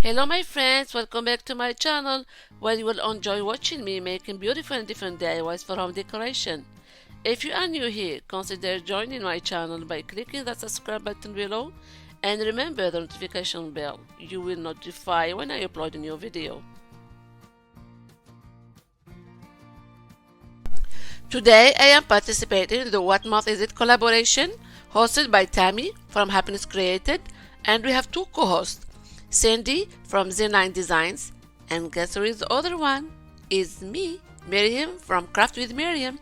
Hello my friends, welcome back to my channel where you will enjoy watching me making beautiful and different DIYs for home decoration. If you are new here, consider joining my channel by clicking that subscribe button below and remember the notification bell. You will notify when I upload a new video. Today I am participating in the What Month Is It collaboration hosted by Tammy from Happiness Created, and we have two co-hosts, Sandy from Z9 Designs, and guess who is the other one? Is me, Meriem from Craft with Meriem.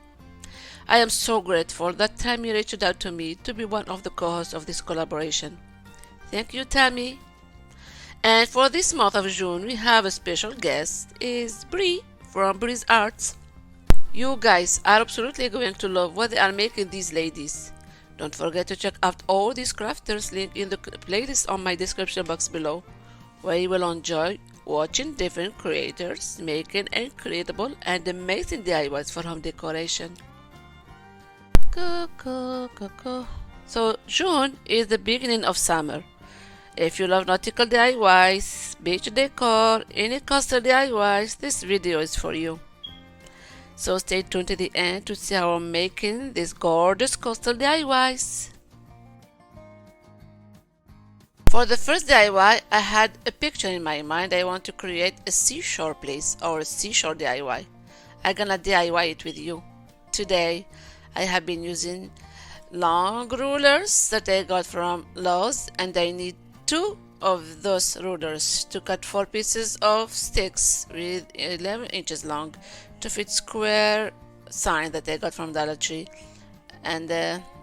I am so grateful that Tammy reached out to me to be one of the co-hosts of this collaboration. Thank you, Tammy. And for this month of June, we have a special guest, is Bree from Bree's Arts. You guys are absolutely going to love what they are making, these ladies. Don't forget to check out all these crafters linked in the playlist on my description box below, where you will enjoy watching different creators making incredible and amazing DIYs for home decoration. So June is the beginning of summer. If you love nautical DIYs, beach decor, any coastal DIYs, this video is for you. So stay tuned to the end to see how I'm making these gorgeous coastal DIYs. For the first DIY, I had a picture in my mind. I want to create a seashore place or a seashore DIY. I'm gonna DIY it with you. Today, I have been using long rulers that I got from Lowe's, and I need 2 of those rulers to cut 4 pieces of sticks with 11 inches long to fit square sign that I got from Dollar Tree. And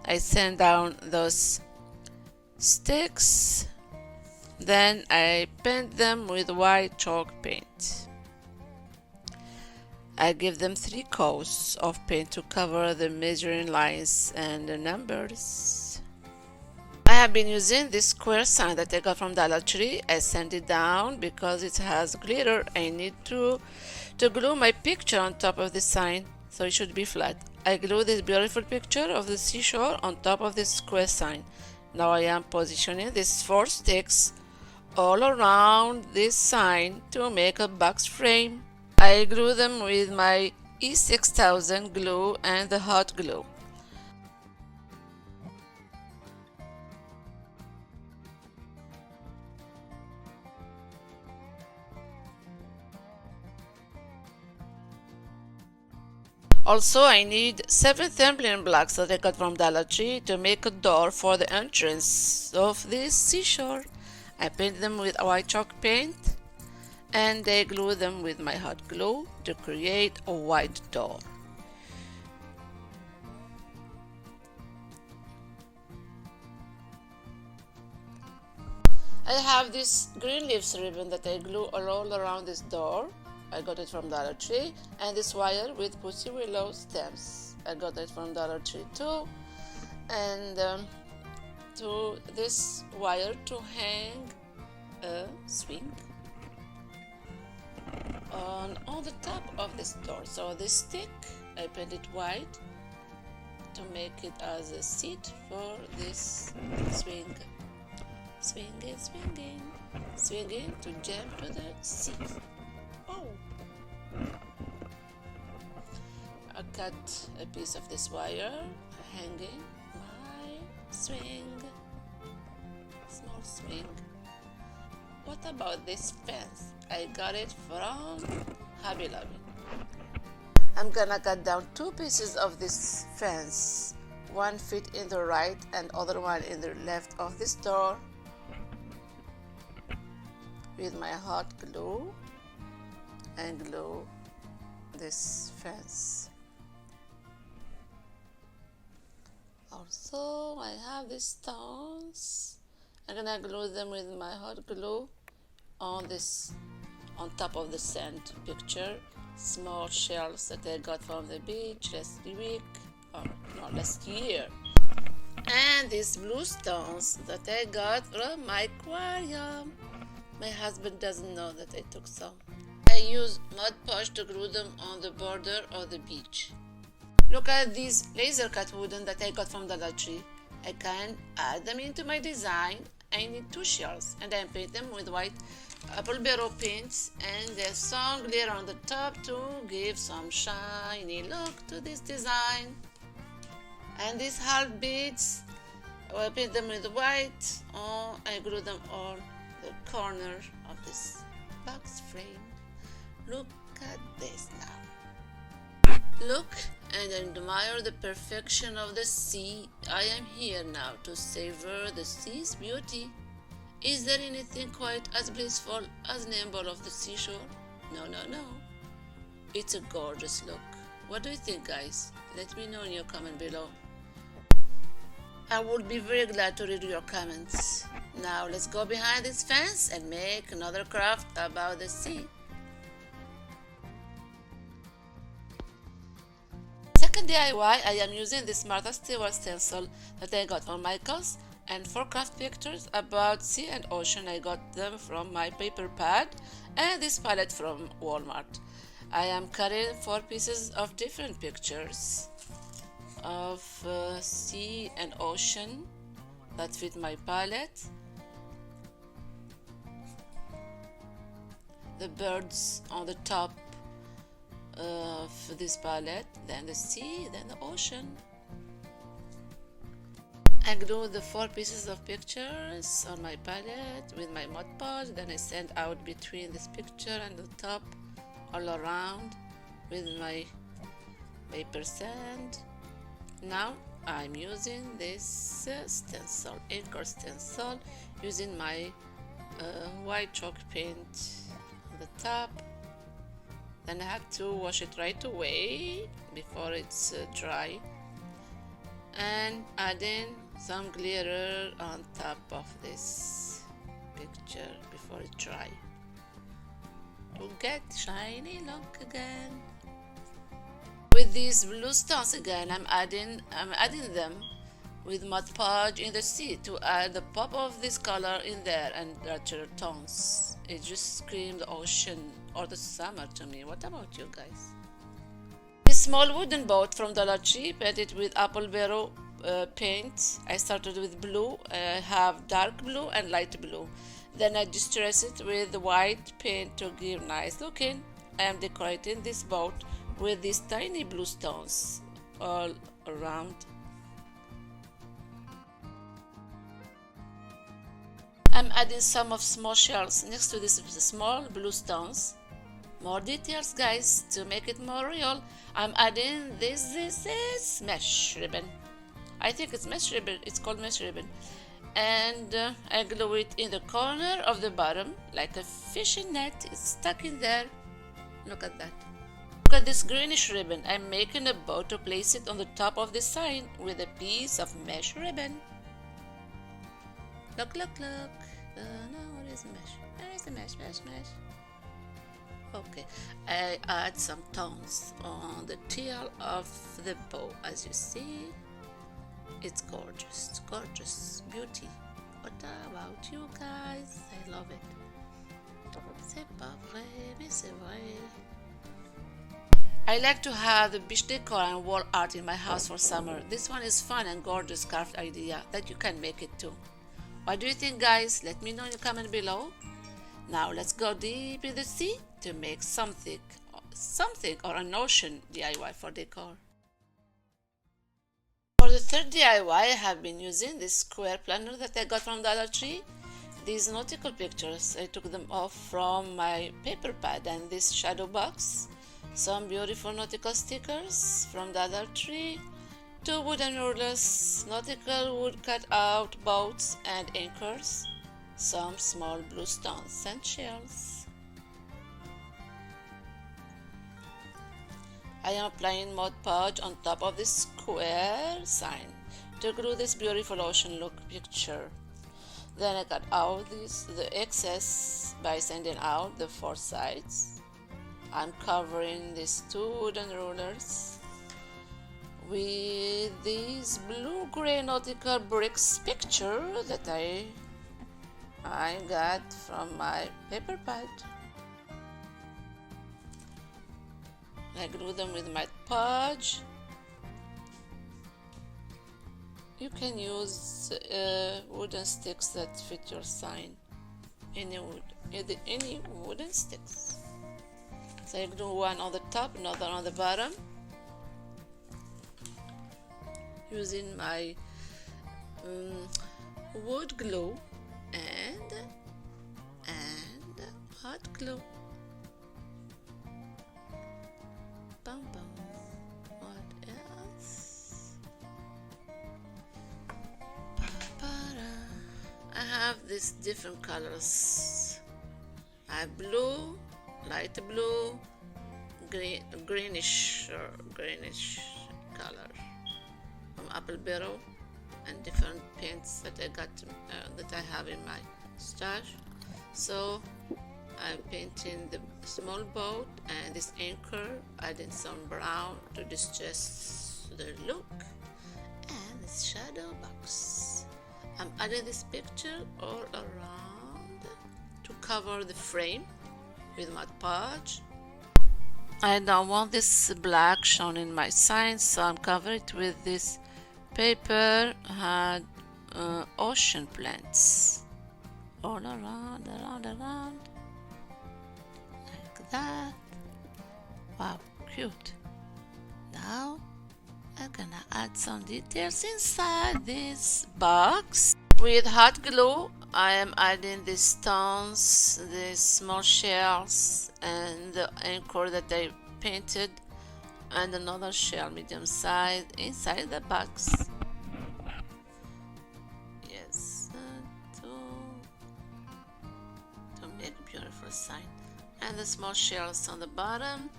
I sand down those sticks, then I paint them with white chalk paint. I give them 3 coats of paint to cover the measuring lines and the numbers. I have been using this square sign that I got from Dollar Tree. I sand it down because it has glitter. I need to glue my picture on top of the sign, so it should be flat. I glue this beautiful picture of the seashore on top of this square sign. Now I am positioning these 4 sticks all around this sign to make a box frame. I glue them with my E6000 glue and the hot glue. Also, I need 7 tumbling blocks that I got from Dollar Tree to make a door for the entrance of this seashore. I paint them with white chalk paint and I glue them with my hot glue to create a white door. I have this green leaves ribbon that I glue all around this door. I got it from Dollar Tree, and this wire with pussy willow stems. I got it from Dollar Tree too. And to this wire to hang a swing on the top of this door. So this stick, I paint it white to make it as a seat for this swing. Swinging, swinging, swinging to jump to the sea. Oh! I cut a piece of this wire hanging my swing, small swing. What about this fence? I got it from Hobby Lobby. I'm gonna cut down 2 pieces of this fence, 1 fit in the right and other one in the left of this door with my hot glue and glue this fence. Also, I have these stones. I'm gonna glue them with my hot glue on top of the sand picture. Small shells that I got from the beach last year. And these blue stones that I got from my aquarium. My husband doesn't know that I took some. I use Mod Podge to glue them on the border of the beach. Look at these laser cut wooden that I got from Dollar Tree. I can add them into my design I need 2 shells, and I paint them with white apple barrel paints, and there's some glitter on the top to give some shiny look to this design. And these half beads, I paint them with white, or I glue them on the corner of this box frame. Look at this now. Look and admire the perfection of the sea. I am here now to savor the sea's beauty. Is there anything quite as blissful as an emblem of the seashore? No, no, no. It's a gorgeous look. What do you think, guys? Let me know in your comment below. I would be very glad to read your comments. Now let's go behind this fence and make another craft about the sea. Second DIY, I am using this Martha Stewart stencil that I got from Michaels, and for craft pictures about sea and ocean I got them from my paper pad and this palette from Walmart. I am cutting 4 pieces of different pictures of sea and ocean that fit my palette. The birds on the top of this palette, then the sea, then the ocean. I glue the 4 pieces of pictures on my palette with my Mod Podge, then I send out between this picture and the top all around with my paper sand. Now I'm using this stencil, anchor stencil, using my white chalk paint on the top. Then I have to wash it right away before it's dry, and adding some glitter on top of this picture before it dry to get shiny look again. With these blue stones again, I'm adding them with Mod Podge in the sea to add the pop of this color in there and richer tones. It just screams the ocean or the summer to me. What about you guys? This small wooden boat from Dollar Tree, painted with apple barrel paint. I started with blue. I have dark blue and light blue. Then I distress it with white paint to give nice looking. I am decorating this boat with these tiny blue stones all around. I'm adding some of small shells next to these small blue stones. More details, guys, to make it more real. I'm adding this mesh ribbon. I think it's mesh ribbon. It's called mesh ribbon. And I glue it in the corner of the bottom like a fishing net. It's stuck in there. Look at that. Look at this greenish ribbon. I'm making a bow to place it on the top of the sign with a piece of mesh ribbon. Look, look, look. No, where is the mesh? Where is the mesh, mesh? Okay, I add some tones on the tail of the bow. As you see, it's gorgeous, gorgeous beauty. What about you guys? I love it. C'est pas vrai, mais c'est vrai. I like to have the beach decor and wall art in my house for summer. This one is fun and gorgeous craft idea that you can make it too. What do you think, guys? Let me know in the comment below. Now let's go deep in the sea to make something or an ocean DIY for decor. For the third DIY, I have been using this square planner that I got from Dollar Tree. These nautical pictures, I took them off from my paper pad and this shadow box. Some beautiful nautical stickers from Dollar Tree. 2 wooden rulers, nautical wood cut out boats and anchors, some small blue stones and shells. I am applying Mod Podge on top of this square sign to glue this beautiful ocean look picture. Then I cut out the excess by sanding out the 4 sides. I'm covering these 2 wooden rulers with these blue-gray nautical bricks picture that I got from my paper pad. I glue them with my Podge You can use wooden sticks that fit your sign. Any wooden sticks. So I glue one on the top, another on the bottom, using my wood glue and hot glue. Bum bum. What else? I have these different colors. I have blue, light blue, greenish color from apple barrel, and different paints that I got that I have in my stash. So I'm painting the small boat and this anchor, adding some brown to just the look, and this shadow box. I'm adding this picture all around to cover the frame with Mod Podge. I don't want this black shown in my sign, so I'm covering it with this paper had ocean plants all around, like that. Wow, cute. Now I'm gonna add some details inside this box. With hot glue, I am adding the stones, the small shells, and the anchor that I painted, and another shell medium size inside the box. Yes, to make a beautiful sign. And the small shells on the bottom.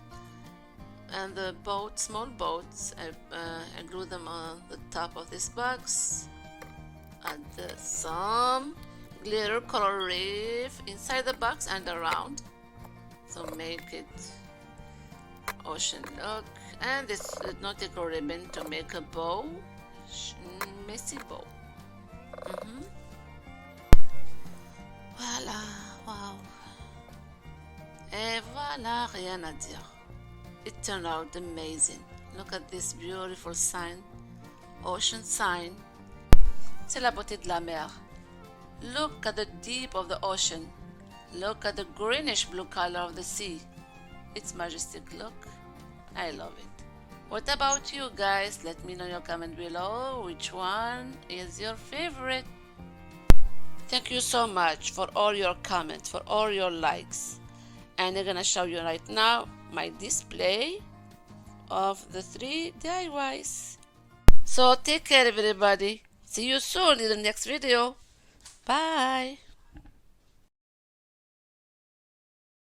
And the small boats, I glue them on the top of this box. Add some glitter color reef inside the box and around, so make it ocean look. And this nautical ribbon to make a bow, messy bow. Voilà, wow. Et voilà, rien à dire. It turned out amazing. Look at this beautiful sign, ocean sign. C'est la beauté de la mer. Look at the deep of the ocean. Look at the greenish blue color of the sea. It's majestic look. I love it. What about you guys? Let me know in your comment below which one is your favorite. Thank you so much for all your comments, for all your likes. And I'm gonna show you right now my display of the 3 DIYs. So take care everybody. See you soon in the next video. Bye.